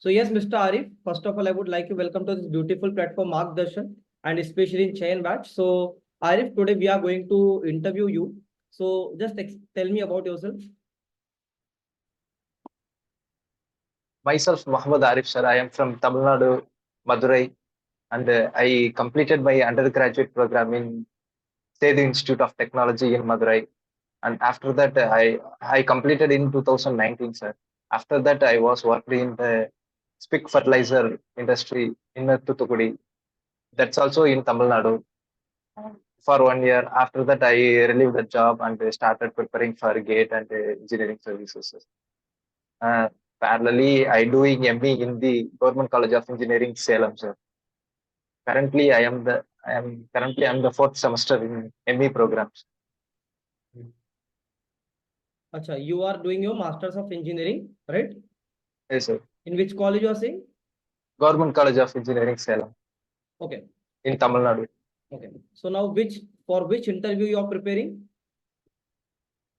So yes, Mr. Arif, first of all, I would like to welcome to this beautiful platform, Mark Darshan, and especially in Chain Batch. So Arif, today we are going to interview you. So just tell me about yourself. Myself, Muhammad Arif sir. I am from Tamil Nadu, Madurai, and I completed my undergraduate program in Sedu Institute of Technology in Madurai. And after that, I completed in 2019, sir. After that, I was working in the SPIC fertilizer industry in Thoothukudi. That's also in Tamil Nadu for 1 year. After that, I relieved the job and started preparing for GATE and engineering services. Uh, Parallelly, I doing ME in the Government College of Engineering, Salem, sir. Currently, I'm the fourth semester in ME programs. Acha, you are doing your Masters of Engineering, right? Yes, sir. In which college you are saying? Government College of Engineering, Salem. Okay. In Tamil Nadu. Okay. So now for which interview you are preparing?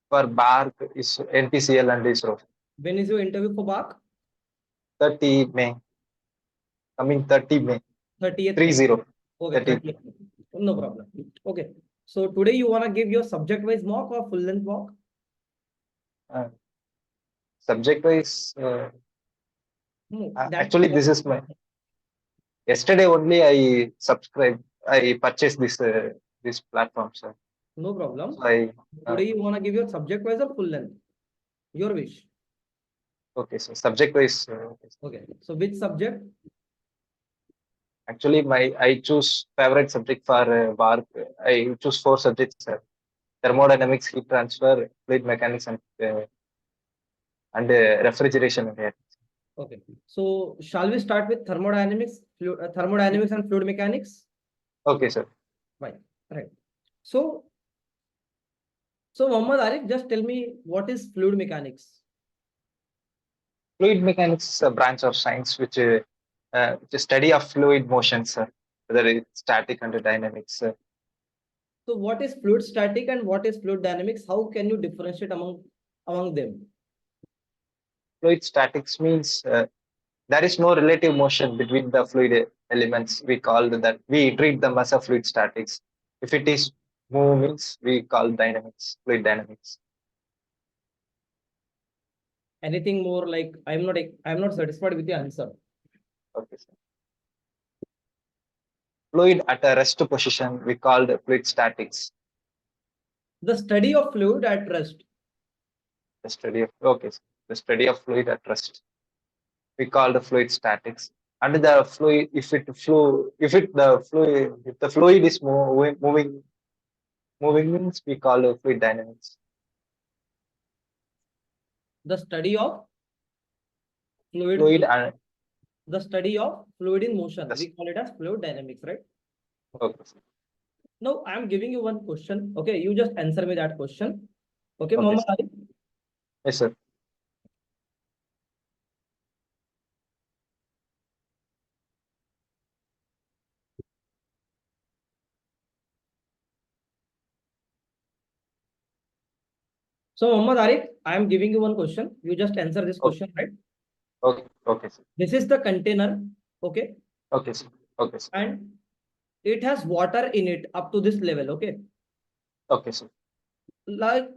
For BARC is NPCL and ISRO. When is your interview for BARC? 30 May. Coming 30 May. 30th 30. Okay, 30. 30th. No problem. Okay. So today you want to give your subject-wise mock or full-length mock? Subject wise, That actually, this is my. Yesterday only I purchased this platform, sir. no problem. So Today you want to give your subject-wise or full-length? Your wish. okay, so subject wise. Okay. So which subject? Actually, I choose favorite subject for BARC. I choose 4 subjects, sir. Thermodynamics, heat transfer, fluid mechanics, and refrigeration and air. Okay. So shall we start with thermodynamics, thermodynamics and fluid mechanics? Okay, sir. Right. Right. So Muhammad Arif, just tell me what is fluid mechanics? Fluid mechanics is a branch of science which the study of fluid motions, sir. Whether it's static and dynamics. So what is fluid static and what is fluid dynamics? How can you differentiate among them? Fluid statics means there is no relative motion between the fluid elements. We treat them as a fluid statics. If it is movements, we call dynamics, fluid dynamics. Anything more? Like I'm not satisfied with the answer. Okay, sir. Fluid at a rest position, we call the fluid statics. The study of fluid at rest. The study of fluid at rest, we call the fluid statics. And the fluid, if the fluid is moving means we call it fluid dynamics. The study of Fluid and the study of fluid in motion. yes. We call it as fluid dynamics, right? Okay. Now I am giving you one question. Okay, you just answer me that question. Okay, Okay, Muhammad sir. Ali. Yes, sir. So Muhammad Arif, I am giving you one question. You just answer this Okay. question, right? Okay, sir. This is the container. Okay. Okay, sir. Okay, sir. And it has water in it up to this level. Okay. Okay, sir. Like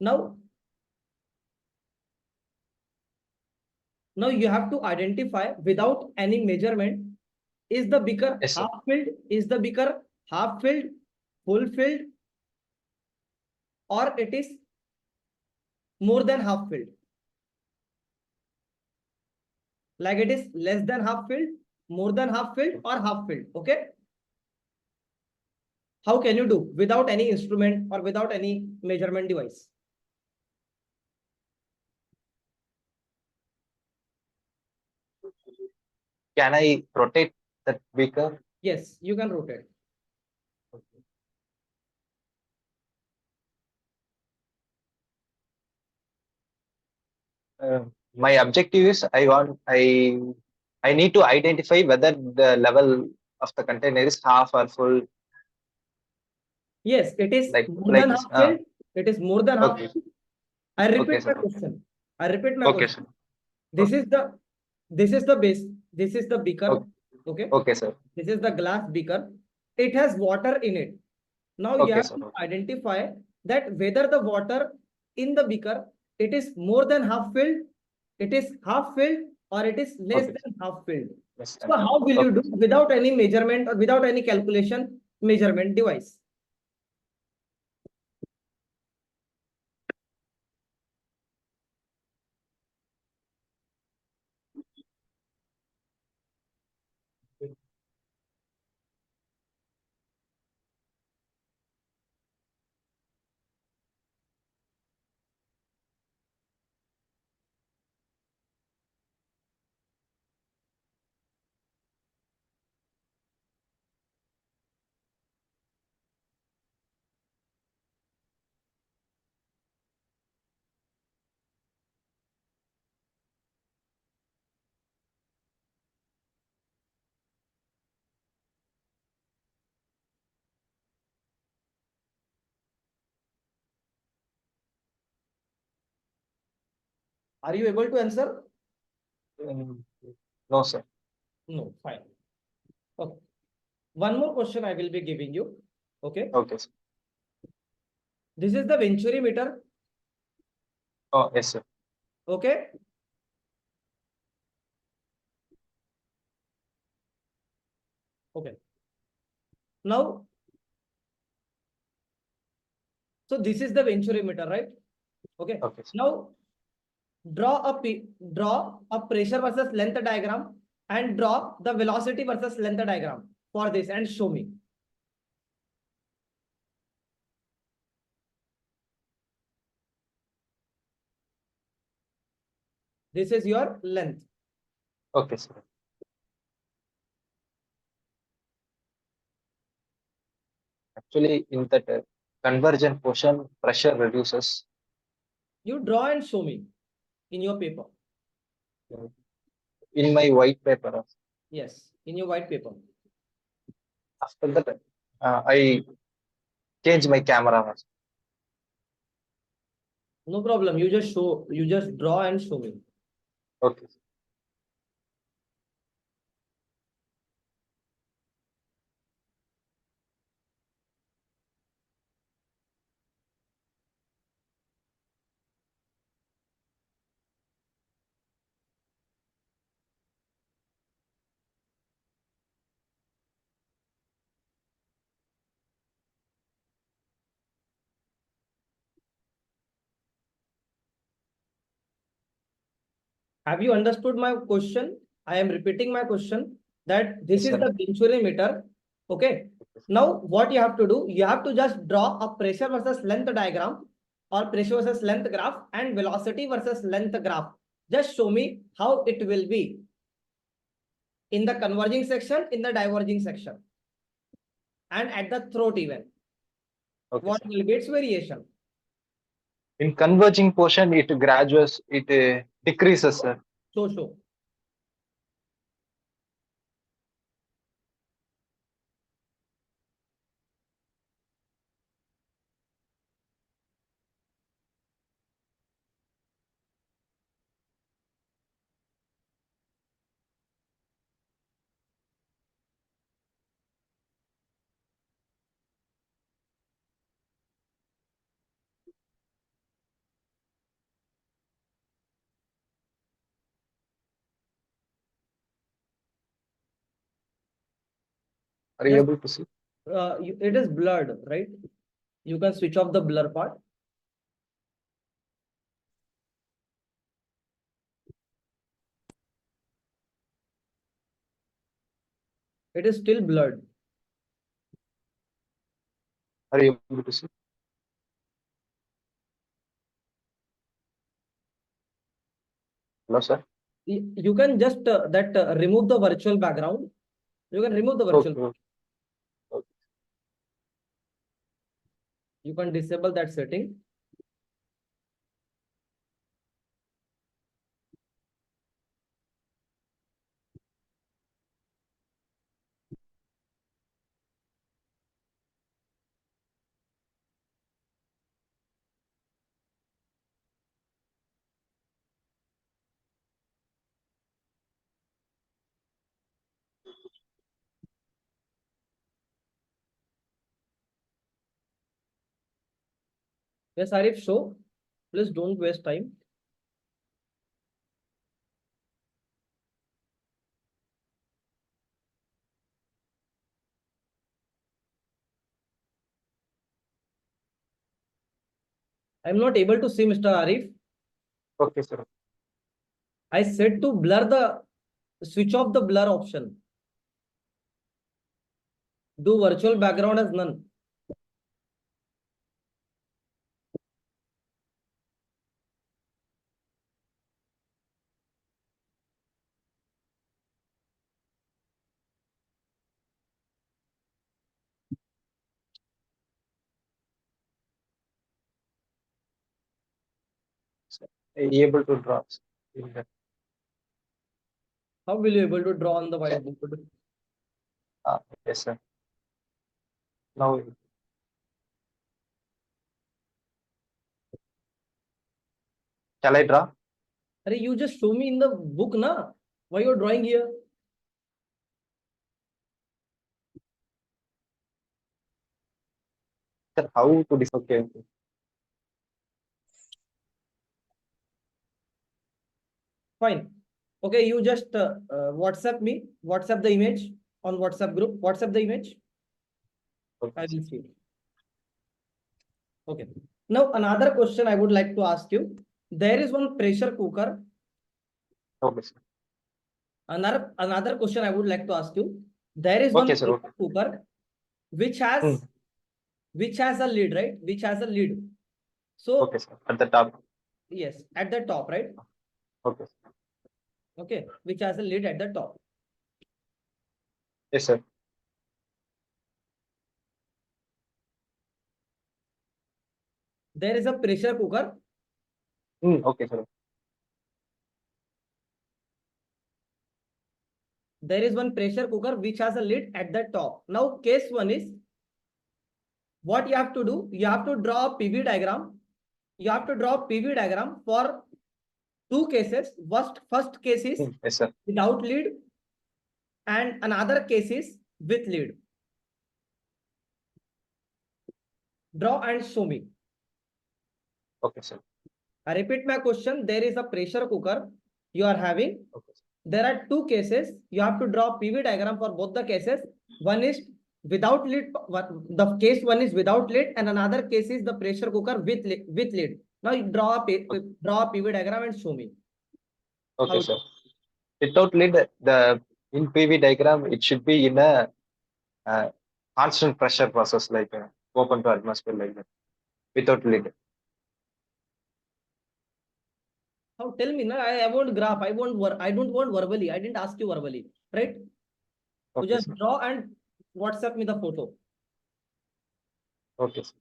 now you have to identify without any measurement, is the beaker Yes, sir. half filled, is the beaker half filled, full filled, or it is more than half filled? Like it is less than half filled, more than half filled, or half filled. Okay. How can you do without any instrument or without any measurement device? Can I rotate that beaker? Yes, you can rotate. My objective is I need to identify whether the level of the container is half or full. Yes, it is Like more than this. half filled. It is more than half Okay. filled. I repeat Okay, my sir. question. I repeat my Okay, question. sir. This Okay. is the base. This is the beaker. Okay. Okay. Okay, sir. This is the glass beaker. It has water in it. Now you Okay, have sir. to Okay. identify that whether the water in the beaker, it is more than half filled, it is half filled, or it is less Okay. than half filled. Yes, So how will you okay. do without any measurement or without any calculation measurement device? Are you able to answer? Um, No, sir. No, fine. Okay. One more question I will be giving you. Okay. Okay, sir. This is the Venturi meter. Oh, yes, sir. Okay. Okay. Now, so this is the Venturi meter, right? Okay. Okay, sir. Now draw a pressure versus length diagram and draw the velocity versus length diagram for this and show me. This is your length. Okay, sir. Actually, in that convergent portion, pressure reduces. You draw and show me in your paper. In my white paper. Yes, in your white paper. After that, I change my camera. No problem. You just draw and show me. Okay. Have you understood my question? I am repeating my question that this Yes, is sir. the Venturi meter. Okay. Now, what you have to do, you have to just draw a pressure versus length diagram or pressure versus length graph and velocity versus length graph. Just show me how it will be in the converging section, in the diverging section, and at the throat even. Okay, What sir. will be its variation? In converging portion, it graduates, it decreases, sir. Show. Are you Just able to see? it is blurred, right? You can switch off the blur part. It is still blurred. Are you able to see? Hello, sir. You can just remove the virtual background. You can remove the virtual. Okay. Okay. You can disable that setting. Yes, Arif, show. Please don't waste time. I'm not able to see Mr. Arif. Okay, sir. I said to blur the switch off the blur option. Do virtual background as none. Able to draw in that. How will you able to draw on the whiteboard? Yes, sir. Now, shall I draw? Arey, you just show me in the book, na? Why you're drawing here? Sir, how to dis? Okay. Fine. Okay, you just WhatsApp me. WhatsApp the image on WhatsApp group. WhatsApp the image. I Okay. will see. Okay. Now another question I would like to ask you. There is one pressure cooker. Okay, sir. Another question I would like to ask you. There is Okay, one sir. Okay. pressure cooker which Hmm. has a lid, right? Which has a lid. So Okay, sir. At the top. yes, at the top, right? Okay. Okay, which has a lid at the top. Yes, sir. There is a pressure cooker. Okay, sir. There is one pressure cooker which has a lid at the top. Now, case one is what you have to do. You have to draw a PV diagram. You have to draw a PV diagram for two cases. First case is Yes, sir. without lid, and another case is with lid. Draw and show me. Okay, sir. I repeat my question. There is a pressure cooker you are having. Okay. There are two cases. You have to draw PV diagram for both the cases. One is without lid. The case one is without lid, and another case is the pressure cooker with lid. Now you draw a PV diagram and show me. Okay, How sir. Without lid, the in PV diagram, it should be in a constant pressure process, like open to atmosphere, like that. Without lid. how tell me? Na, I want graph. I don't want verbally. I didn't ask you verbally, right? So Okay, just sir. draw and WhatsApp me the photo. Okay, sir.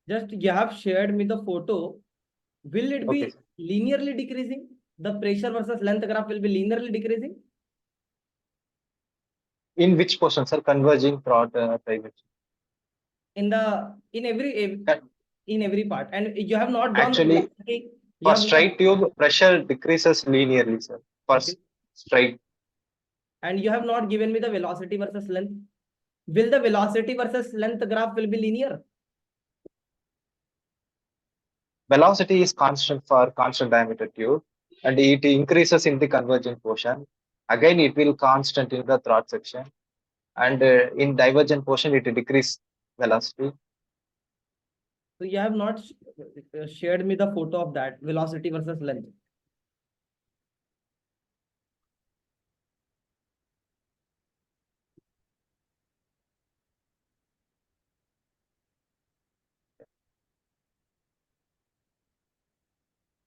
Just you have shared me the photo. Will it Okay, be sir. linearly decreasing? The pressure versus length graph will be linearly decreasing In which portion, sir? Converging throughout diverging. in every part. And you have not drawn the Actually, velocity. You for have not straight tube, pressure decreases linearly, sir. For okay, straight and you have not given me the velocity versus length. Will the velocity versus length graph will be linear? velocity is constant for constant diameter tube, and it increases in the convergent portion. Again, it will constant in the throat section, and in divergent portion, it decrease velocity. So you have not shared me the photo of that velocity versus length.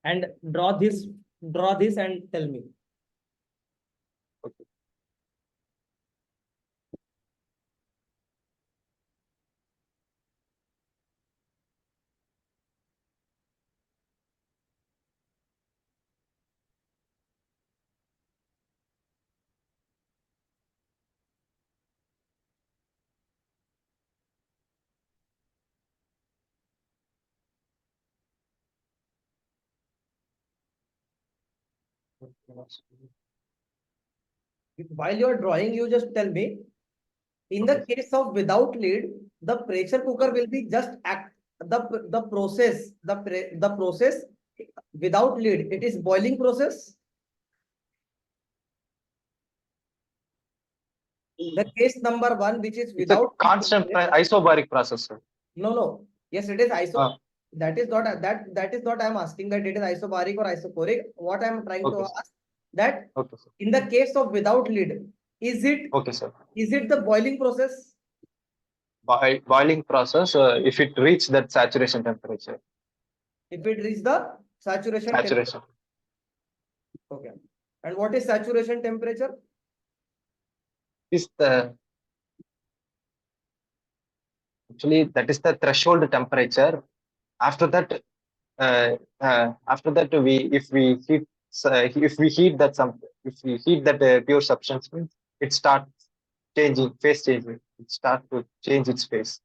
And draw this and tell me. Okay. While you are drawing, you just tell me. In the case of without lid, the pressure cooker will be just act the process the process without lid. It is boiling process. The case number one, which is It's a without constant isobaric process, sir. no. Yes, it is iso. Ah. That is not that is not I am asking that it is isobaric or isochoric. What I am trying to Okay, sir. ask that Okay, sir. in the case of without lid, is it Okay, sir. the boiling process? Boiling process, if it reach that saturation temperature. If it reaches the saturation temperature. Saturation. Okay. And what is saturation temperature? Is the actually that is the threshold temperature. After that, we if we heat pure substance means it starts changing phase changing. It starts to change its phase.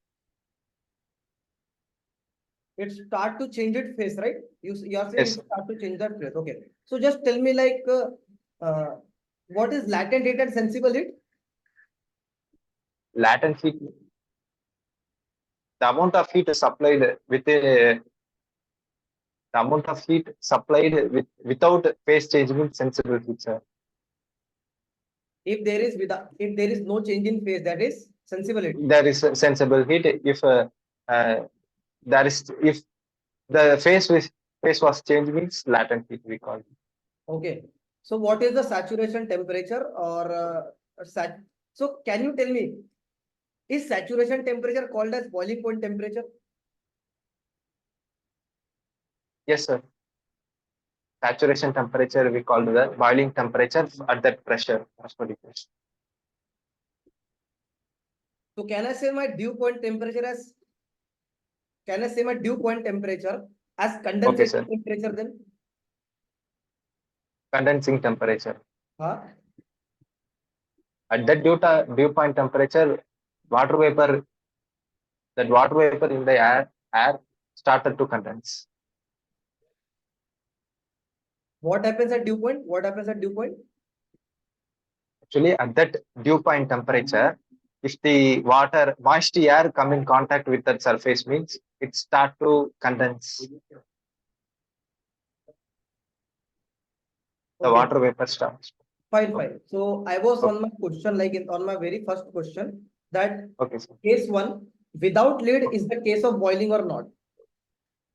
It start to change its phase, right? You are saying Yes, it start to change that phase. Okay. So just tell me like what is latent heat and sensible heat? latent heat, the amount of heat supplied without phase change means sensible heat, sir. If there is no change in phase, that is sensible heat. There is a sensible heat if if the phase was changed means latent heat we call it. Okay. So what is the saturation temperature or so can you tell me, is saturation temperature called as boiling point temperature? Yes, sir. Saturation temperature we call the boiling temperature at that pressure. So can I say my dew point temperature as condensation temperature then? Condensing temperature. Huh? At that dew point temperature, water vapor in the air started to condense. What happens at dew point? Actually, at that dew point temperature, if the moist air come in contact with that surface means it start to condense. The Okay. water vapor starts. Fine. So I was on my question, like on my very first question, that Okay, sir. case one, without lid is the case of boiling or not?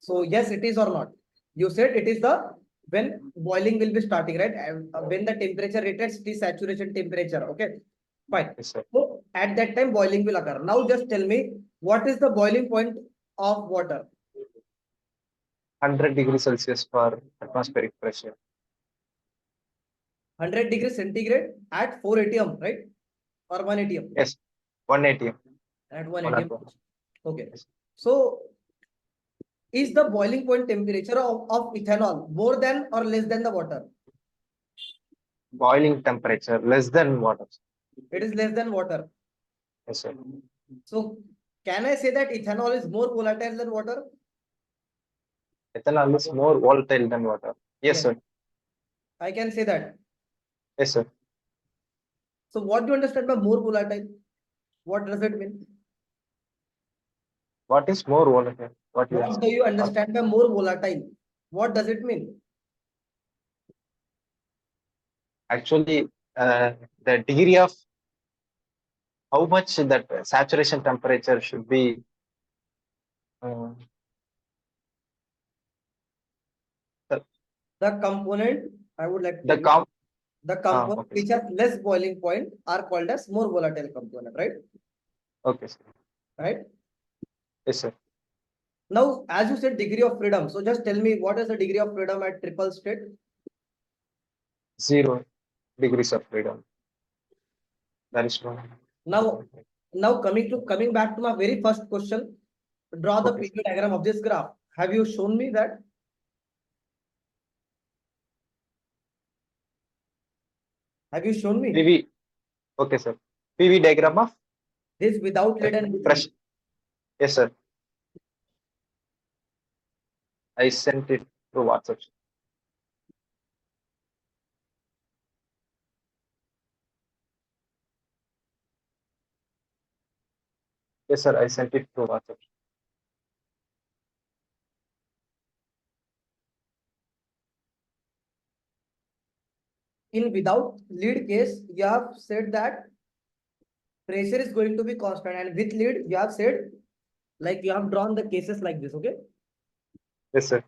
So yes, it is or not. You said it is the when boiling will be starting, right? And when the temperature reaches the saturation temperature. Okay, fine. Yes, sir. So at that time boiling will occur. Now just tell me what is the boiling point of water? 100 degrees Celsius for atmospheric pressure. 100 degrees centigrade at 4 atm, right? Or 1 atm? Yes, 1 atm. At 1 atm. Okay. So is the boiling point temperature of ethanol more than or less than the water? Boiling temperature less than water. It is less than water. Yes, sir. So can I say that ethanol is more volatile than water? Ethanol is more volatile than water. Yes, sir. I can say that. Yes, sir. So what do you understand by more volatile? What does it mean? What is more volatile? What do you understand by more volatile? What does it mean? Actually, the degree of how much that saturation temperature should be. The component, I would like to The tell you, comp. the component Okay, which has less boiling point are called as more volatile component, right? okay, sir. Right? Yes, sir. Now, as you said, degree of freedom. So just tell me what is the degree of freedom at triple state? 0 degrees of freedom. That is wrong. Now coming back to my very first question, draw the PV diagram of this graph. Have you shown me that? Have you shown me? PV. Okay, sir. PV diagram of this without lid and with lid. Yes, sir. I sent it to WhatsApp. Yes, sir. I sent it to WhatsApp. In without lead case, you have said that pressure is going to be constant, and with lead, you have said like you have drawn the cases like this. Okay. Yes, sir.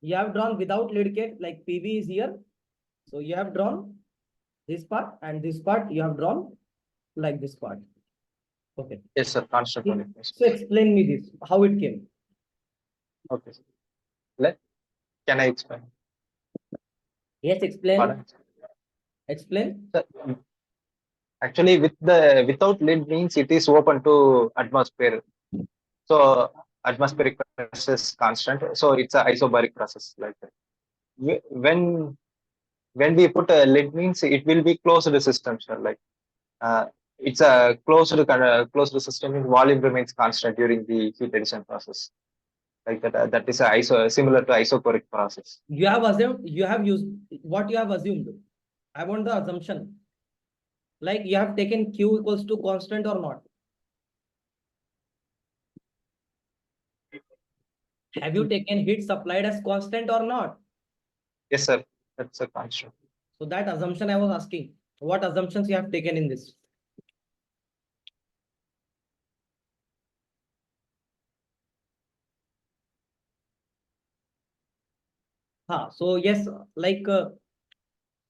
You have drawn without lead case, like PV is here. So you have drawn this part, and this part you have drawn like this part. Okay. Yes, sir. Constant only. So explain me this, how it came. Okay, sir. Let Can I explain? Yes, explain. Pardon? Explain. Sir, actually, without lid means it is open to atmosphere. So atmospheric pressure is constant. So it's a isobaric process like that. When we put a lid means it will be closed system, sir. Like uh, it's a closed system. In volume remains constant during the heat addition process. Like that. That is a similar to isochoric process. You have assumed, you have used what you have assumed. I want the assumption. Like you have taken Q equals to constant or not. Have you taken heat supplied as constant or not? Yes, sir. That's a constant. So that assumption I was asking. What assumptions you have taken in this? So yes, like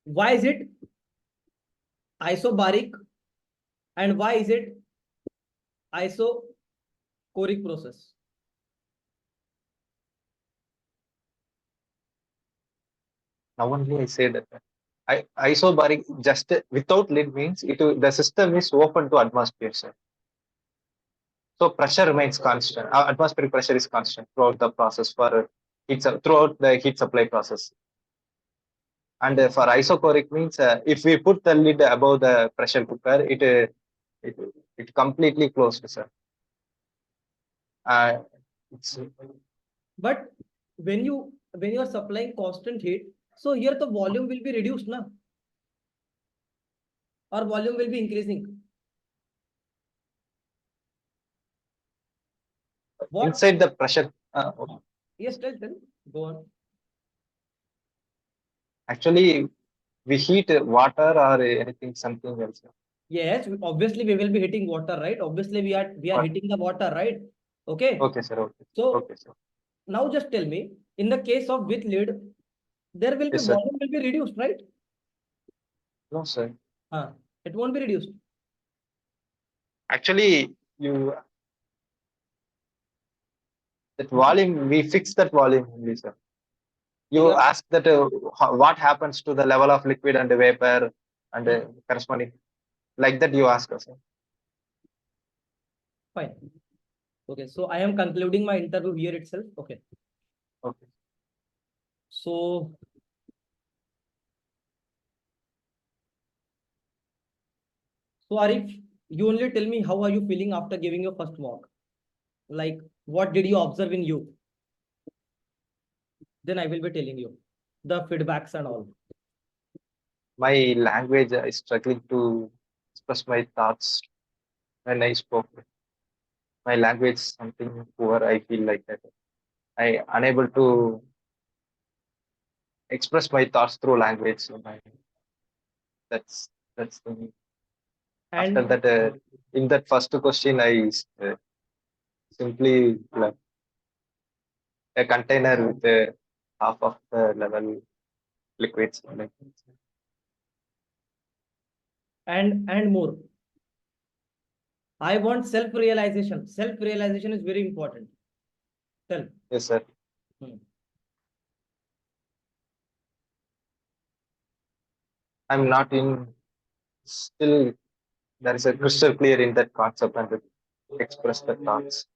why is it isobaric and why is it isochoric process? Now only I say that. Isobaric just without lid means the system is open to atmosphere, sir. So pressure remains constant. Atmospheric pressure is constant throughout the process for throughout the heat supply process. And for isochoric means if we put the lid above the pressure cooker, it, it completely closed, sir. It's But when you are supplying constant heat, so here the volume will be reduced, na? Or volume will be increasing. What? inside the pressure. Yes, tell. Go on. Actually, we heat water or anything, something else. Yes, obviously we will be hitting water, right? Obviously we are What? hitting the water, right? Okay. Okay, sir. Okay. So Okay, sir. now just tell me, in the case of with lid, there will be Yes, sir. volume will be reduced, right? No, sir. It won't be reduced. Actually, that volume, we fix that volume only, sir. You Yeah. ask that what happens to the level of liquid and vapor and corresponding, like that you ask us. Sir. Fine. Okay, so I am concluding my interview here itself. Okay. Okay. So Arif, you only tell me how are you feeling after giving your first mock? Like what did you observe in you? Then I will be telling you the feedbacks and all. My language is struggling to express my thoughts when I spoke. My language is something poor. I feel like that. I unable to express my thoughts through language. So that's the thing. After And that, in that first question, I simply like a container with half of the level liquids. Like, and more. I want self-realization. Self-realization is very important. Tell. yes, sir. Hmm. I'm not in still. There is a crystal clear in that concept and express the thoughts.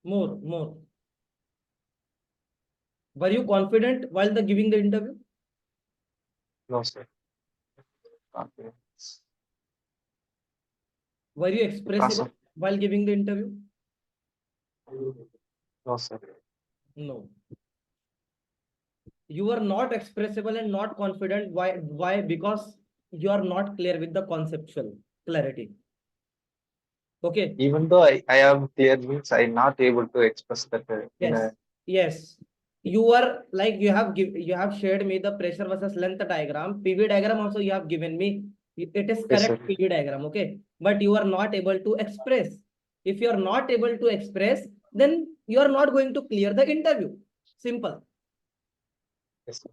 More. Were you confident while the giving the interview? No, sir. Okay. Were you Because expressive while giving the interview? no, sir. No. You are not expressible and not confident. Why? Because you are not clear with the conceptual clarity. Okay. Even though I am clear means I'm not able to express that in Yes. a Yes. You are like you have shared me the pressure versus length diagram. PV diagram also you have given me. It is yes, sir. correct PV diagram. Okay. But you are not able to express. If you are not able to express, then you are not going to clear the interview. Simple. Yes, sir.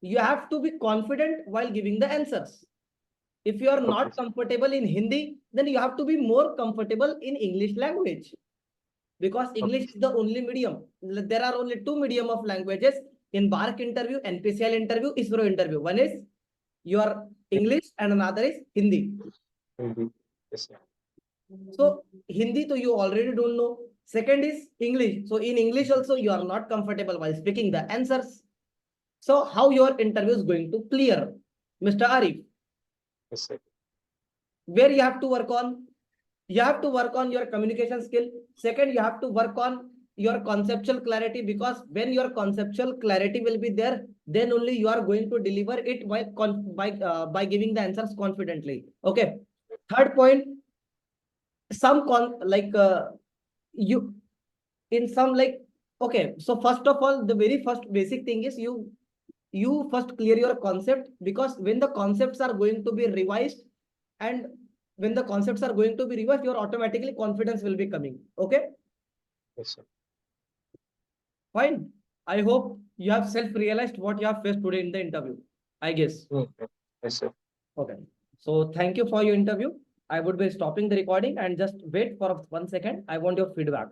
You have to be confident while giving the answers. If you are Okay, not sir. comfortable in Hindi, then you have to be more comfortable in English language. Because English Okay. is the only medium. There are only two medium of languages in BARC interview, NPCL interview, ISRO interview. One is your English and another is Hindi. Maybe. Yes, sir. So Hindi, so you already don't know. Second is English. So in English also you are not comfortable while speaking the answers. So how your interview is going to clear, Mr. Arif? Yes, sir. Where you have to work on? You have to work on your communication skill. Second, you have to work on your conceptual clarity, because when your conceptual clarity will be there, then only you are going to deliver it by giving the answers confidently. Okay. Third point, you in some like, okay. So first of all, the very first basic thing is you first clear your concept, because when the concepts are going to be revised, and when the concepts are going to be revised, your automatically confidence will be coming. Okay. Yes, sir. Fine. I hope you have self-realized what you have faced today in the interview, I guess. Yes, sir. Okay. So thank you for your interview. I would be stopping the recording and just wait for 1 second. I want your feedback.